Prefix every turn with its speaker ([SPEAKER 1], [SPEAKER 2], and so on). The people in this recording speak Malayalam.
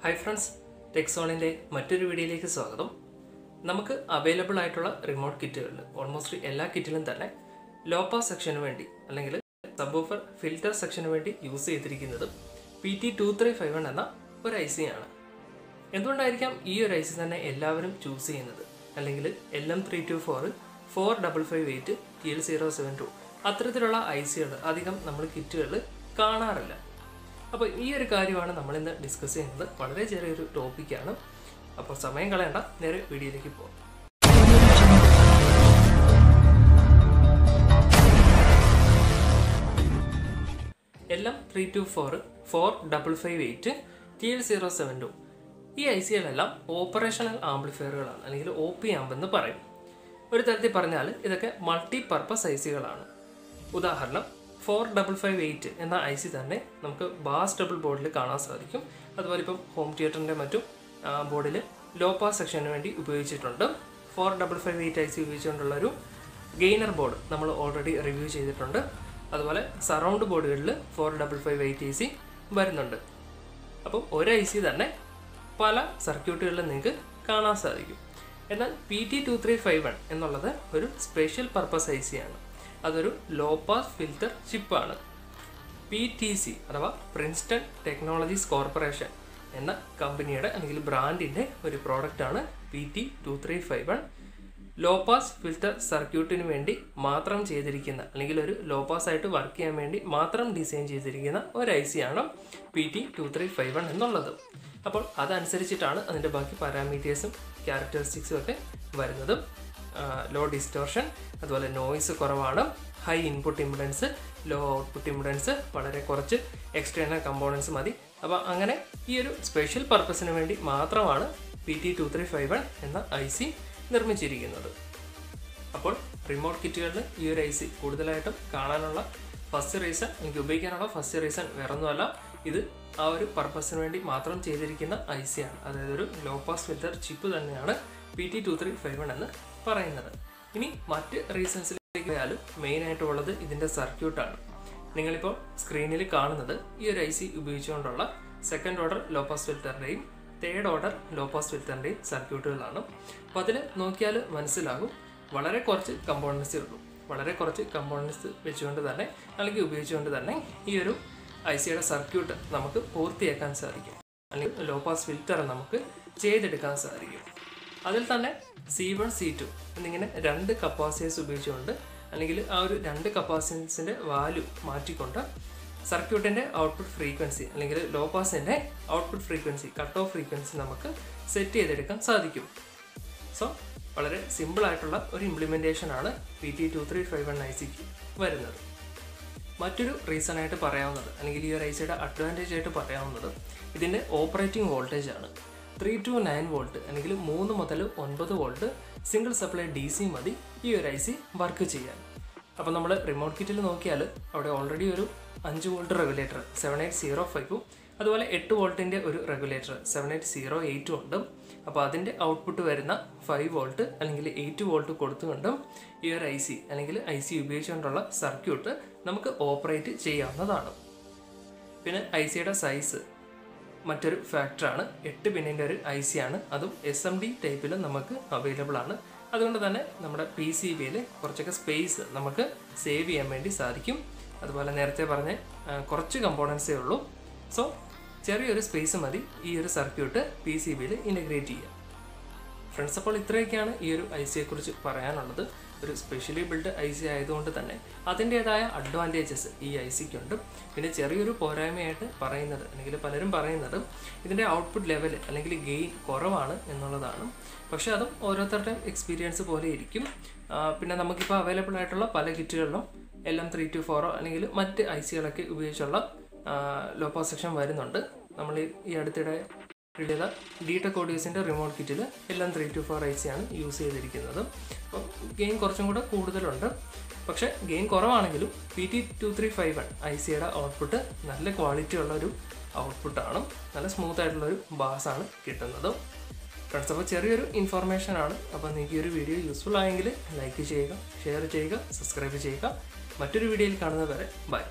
[SPEAKER 1] Hi friends, TechZone മറ്റൊരു വീഡിയോയിലേക്ക് സ്വാഗതം. നമുക്ക് അവൈലബിൾ ആയിട്ടുള്ള റിമോട്ട് കിറ്റുകളിൽ ഓൾമോസ്റ്റ് എല്ലാ കിറ്റിലും തന്നെ ലോ പാസ് സെക്ഷന് വേണ്ടി അല്ലെങ്കിൽ സബ്വൂഫർ ഫിൽറ്റർ സെക്ഷന് വേണ്ടി യൂസ് ചെയ്തിരിക്കുന്നത് Pt2351 എന്ന ഒരു IC ആണ്. എന്തുകൊണ്ടായിരിക്കാം ഈ ഒരു IC തന്നെ എല്ലാവരും ചൂസ് ചെയ്യുന്നത്? അല്ലെങ്കിൽ LM324 4558 TL072 അത്തരത്തിലുള്ള ICകൾ അധികം നമ്മൾ കിറ്റുകളിൽ കാണാറില്ല. അപ്പോൾ ഈ ഒരു കാര്യമാണ് നമ്മൾ ഇന്ന് ഡിസ്കസ് ചെയ്യുന്നത്. വളരെ ചെറിയൊരു ടോപ്പിക്കാണ്. അപ്പോൾ സമയം കളയണ്ട, നേരെ വീഡിയോയിലേക്ക് പോകാം. LM324 4558 TL072 ഈ ICകളെല്ലാം ഓപ്പറേഷണൽ ആംപ്ലിഫയറുകളാണ്, അല്ലെങ്കിൽ OP ആംപ് എന്ന് പറയും. ഒരു തരത്തിൽ പറഞ്ഞാൽ ഇതൊക്കെ മൾട്ടി പർപ്പസ് ICകളാണ്. ഉദാഹരണം 4558 എന്ന IC തന്നെ നമുക്ക് ബാസ് ഡബിൾ ബോർഡിൽ കാണാൻ സാധിക്കും. അതുപോലെ ഇപ്പം ഹോം തിയേറ്ററിൻ്റെ മറ്റും ബോർഡിൽ ലോ പാസ് സെക്ഷന് വേണ്ടി ഉപയോഗിച്ചിട്ടുണ്ട്. 4558 IC ഉപയോഗിച്ചുകൊണ്ടുള്ളൊരു ഗെയിനർ ബോർഡ് നമ്മൾ ഓൾറെഡി റിവ്യൂ ചെയ്തിട്ടുണ്ട്. അതുപോലെ സറൗണ്ട് ബോർഡുകളിൽ 4558 IC വരുന്നുണ്ട്. അപ്പം ഒരു IC തന്നെ പല സർക്യൂട്ടുകളിലും നിങ്ങൾക്ക് കാണാൻ സാധിക്കും. എന്നാൽ Pt2351 എന്നുള്ളത് ഒരു സ്പെഷ്യൽ പർപ്പസ് IC ആണ്. അതൊരു ലോ പാസ് ഫിൽറ്റർ ചിപ്പാണ്. PTC അഥവാ പ്രിൻസ്റ്റൺ ടെക്നോളജീസ് കോർപ്പറേഷൻ എന്ന കമ്പനിയുടെ അല്ലെങ്കിൽ ബ്രാൻഡിൻ്റെ ഒരു പ്രോഡക്റ്റാണ് Pt2351. ലോ പാസ് ഫിൽറ്റർ സർക്യൂട്ടിന് വേണ്ടി മാത്രം ചെയ്തിരിക്കുന്ന, അല്ലെങ്കിൽ ഒരു ലോ പാസ് ആയിട്ട് വർക്ക് ചെയ്യാൻ വേണ്ടി മാത്രം ഡിസൈൻ ചെയ്തിരിക്കുന്ന ഒരു IC ആണ് Pt2351 എന്നുള്ളത്. അപ്പോൾ അതനുസരിച്ചിട്ടാണ് അതിൻ്റെ ബാക്കി പാരാമീറ്റേഴ്സും ക്യാരക്ടറിസ്റ്റിക്സും ഒക്കെ വരുന്നത്. ലോ ഡിസ്റ്റോർഷൻ, അതുപോലെ നോയ്സ് കുറവാണ്, high input impedance, low output impedance, വളരെ കുറച്ച് എക്സ്റ്റേണൽ കമ്പോണൻസ് മതി. അപ്പോൾ അങ്ങനെ ഈ ഒരു സ്പെഷ്യൽ പർപ്പസിന് വേണ്ടി മാത്രമാണ് Pt2351 എന്ന IC നിർമ്മിച്ചിരിക്കുന്നത്. അപ്പോൾ റിമോട്ട് കിറ്റുകളിൽ ഈ ഒരു IC കൂടുതലായിട്ടും കാണാനുള്ള ഫസ്റ്റ് റീസൺ, എനിക്ക് ഉപയോഗിക്കാനുള്ള ഫസ്റ്റ് റീസൺ വേറൊന്നുമല്ല, ഇത് ആ ഒരു പർപ്പസിന് വേണ്ടി മാത്രം ചെയ്തിരിക്കുന്ന IC ആണ്. അതായത് ഒരു ലോ പാസ് ഫിൽറ്റർ ചിപ്പ് തന്നെയാണ് Pt2351 എന്ന് പറയുന്നത്. ഇനി മറ്റ് റീസൺസിലേക്ക് പോയാലും മെയിനായിട്ടുള്ളത് ഇതിൻ്റെ സർക്യൂട്ടാണ്. നിങ്ങളിപ്പോൾ സ്ക്രീനിൽ കാണുന്നത് ഈ ഒരു IC ഉപയോഗിച്ചുകൊണ്ടുള്ള സെക്കൻഡ് ഓർഡർ ലോ പാസ് ഫിൽറ്ററിൻ്റെയും തേർഡ് ഓർഡർ ലോ പാസ് ഫിൽറ്ററിൻ്റെയും സർക്യൂട്ടുകളാണ്. അപ്പോൾ അതിൽ നോക്കിയാൽ മനസ്സിലാകും, വളരെ കുറച്ച് കമ്പോണൻസേ ഉള്ളൂ. വളരെ കുറച്ച് കമ്പോണൻസ് വെച്ചുകൊണ്ട് തന്നെ അല്ലെങ്കിൽ ഉപയോഗിച്ചുകൊണ്ട് തന്നെ ഈ ഒരു ICയുടെ സർക്യൂട്ട് നമുക്ക് പൂർത്തിയാക്കാൻ സാധിക്കും, അല്ലെങ്കിൽ ലോ പാസ് ഫിൽറ്റർ നമുക്ക് ചെയ്തെടുക്കാൻ സാധിക്കും. അതിൽ തന്നെ C1 C2 എന്നിങ്ങനെ രണ്ട് കപ്പാസിറ്റേഴ്സ് ഉപയോഗിച്ചുകൊണ്ട്, അല്ലെങ്കിൽ ആ ഒരു രണ്ട് കപ്പാസിറ്റൻസിൻ്റെ വാല്യൂ മാറ്റിക്കൊണ്ട് സർക്യൂട്ടിൻ്റെ ഔട്ട്പുട്ട് ഫ്രീക്വൻസി, അല്ലെങ്കിൽ ലോ പാസിൻ്റെ output frequency, cut off frequency നമുക്ക് സെറ്റ് ചെയ്തെടുക്കാൻ സാധിക്കും. സോ വളരെ സിമ്പിളായിട്ടുള്ള ഒരു ഇംപ്ലിമെൻറ്റേഷനാണ് Pt2351 ICക്ക് വരുന്നത്. മറ്റൊരു റീസണായിട്ട് പറയാവുന്നത്, അല്ലെങ്കിൽ ഈ ഒരു ICയുടെ അഡ്വാൻറ്റേജ് ആയിട്ട് പറയാവുന്നത് ഇതിൻ്റെ ഓപ്പറേറ്റിംഗ് വോൾട്ടേജ് ആണ്. 3 to 9 വോൾട്ട് അല്ലെങ്കിൽ 3 മുതൽ 9 വോൾട്ട് സിംഗിൾ സപ്ലൈ DC മതി ഈ ഒരു IC വർക്ക് ചെയ്യാൻ. അപ്പോൾ നമ്മൾ റിമോട്ട് കിറ്റിൽ നോക്കിയാൽ അവിടെ ഓൾറെഡി ഒരു 5 വോൾട്ട് റെഗുലേറ്റർ 7805 അതുപോലെ 8 വോൾട്ടിൻ്റെ ഒരു റെഗുലേറ്റർ 7808 ഉണ്ട്. അപ്പോൾ അതിൻ്റെ ഔട്ട്പുട്ട് വരുന്ന 5 വോൾട്ട് അല്ലെങ്കിൽ 8 വോൾട്ട് കൊടുത്തുകൊണ്ടും ഈ ഒരു IC അല്ലെങ്കിൽ IC ഉപയോഗിച്ചുകൊണ്ടുള്ള സർക്യൂട്ട് നമുക്ക് ഓപ്പറേറ്റ് ചെയ്യാവുന്നതാണ്. പിന്നെ ICയുടെ സൈസ് മറ്റൊരു ഫാക്ടറാണ്. 8 പിന്നിൻ്റെ ഒരു IC ആണ്, അതും SMD ടൈപ്പിൽ നമുക്ക് അവൈലബിൾ ആണ്. അതുകൊണ്ട് തന്നെ നമ്മുടെ PCBയിൽ കുറച്ചൊക്കെ സ്പേസ് നമുക്ക് സേവ് ചെയ്യാൻ വേണ്ടി സാധിക്കും. അതുപോലെ നേരത്തെ പറഞ്ഞ കുറച്ച് കമ്പോണൻസേ ഉള്ളൂ. സോ ചെറിയൊരു സ്പേസ് മതി ഈ ഒരു സർക്യൂട്ട് PCBയിൽ ഇൻ്റഗ്രേറ്റ് ചെയ്യാം. ഫ്രണ്ട്സ്, അപ്പോൾ ഇത്രയൊക്കെയാണ് ഈ ഒരു ICയെക്കുറിച്ച് പറയാനുള്ളത്. ഒരു സ്പെഷ്യലി ബിൽഡ് IC ആയതുകൊണ്ട് തന്നെ അതിൻ്റേതായ അഡ്വാൻറ്റേജസ് ഈ ICക്കുണ്ട്. പിന്നെ ചെറിയൊരു പോരായ്മയായിട്ട് പറയുന്നത്, അല്ലെങ്കിൽ പലരും പറയുന്നത് ഇതിൻ്റെ ഔട്ട്പുട്ട് ലെവൽ അല്ലെങ്കിൽ ഗെയിൻ കുറവാണ് എന്നുള്ളതാണ്. പക്ഷേ അതും ഓരോരുത്തരുടെയും എക്സ്പീരിയൻസ് പോലെ ഇരിക്കും. പിന്നെ നമുക്കിപ്പോൾ അവൈലബിൾ ആയിട്ടുള്ള പല കിറ്റുകളിലും LM324 അല്ലെങ്കിൽ മറ്റ് ICകളൊക്കെ ഉപയോഗിച്ചുള്ള ലോ പാസ് സെക്ഷൻ വരുന്നുണ്ട്. നമ്മൾ ഈ അടുത്തിടെ ചെയ്ത dtech ഓഡിയോസിൻ്റെ റിമോട്ട് കിറ്റിൽ LM324 IC ആണ് യൂസ് ചെയ്തിരിക്കുന്നത്. അപ്പോൾ ഗെയിൻ കുറച്ചും കൂടെ കൂടുതലുണ്ട്. പക്ഷേ ഗെയിൻ കുറവാണെങ്കിലും Pt2351 ICയുടെ ഔട്ട്പുട്ട് നല്ല ക്വാളിറ്റി ഉള്ളൊരു ഔട്ട്പുട്ടാണ്. നല്ല സ്മൂത്ത് ആയിട്ടുള്ളൊരു ബാസാണ് കിട്ടുന്നത്. ഫ്രണ്ട്സ്, അപ്പോൾ ചെറിയൊരു ഇൻഫർമേഷനാണ്. അപ്പോൾ നിങ്ങൾക്ക് ഈ ഒരു വീഡിയോ യൂസ്ഫുൾ ആയെങ്കിൽ ലൈക്ക് ചെയ്യുക, ഷെയർ ചെയ്യുക, സബ്സ്ക്രൈബ് ചെയ്യുക. മറ്റൊരു വീഡിയോയിൽ കാണുന്നത് വരെ ബൈ.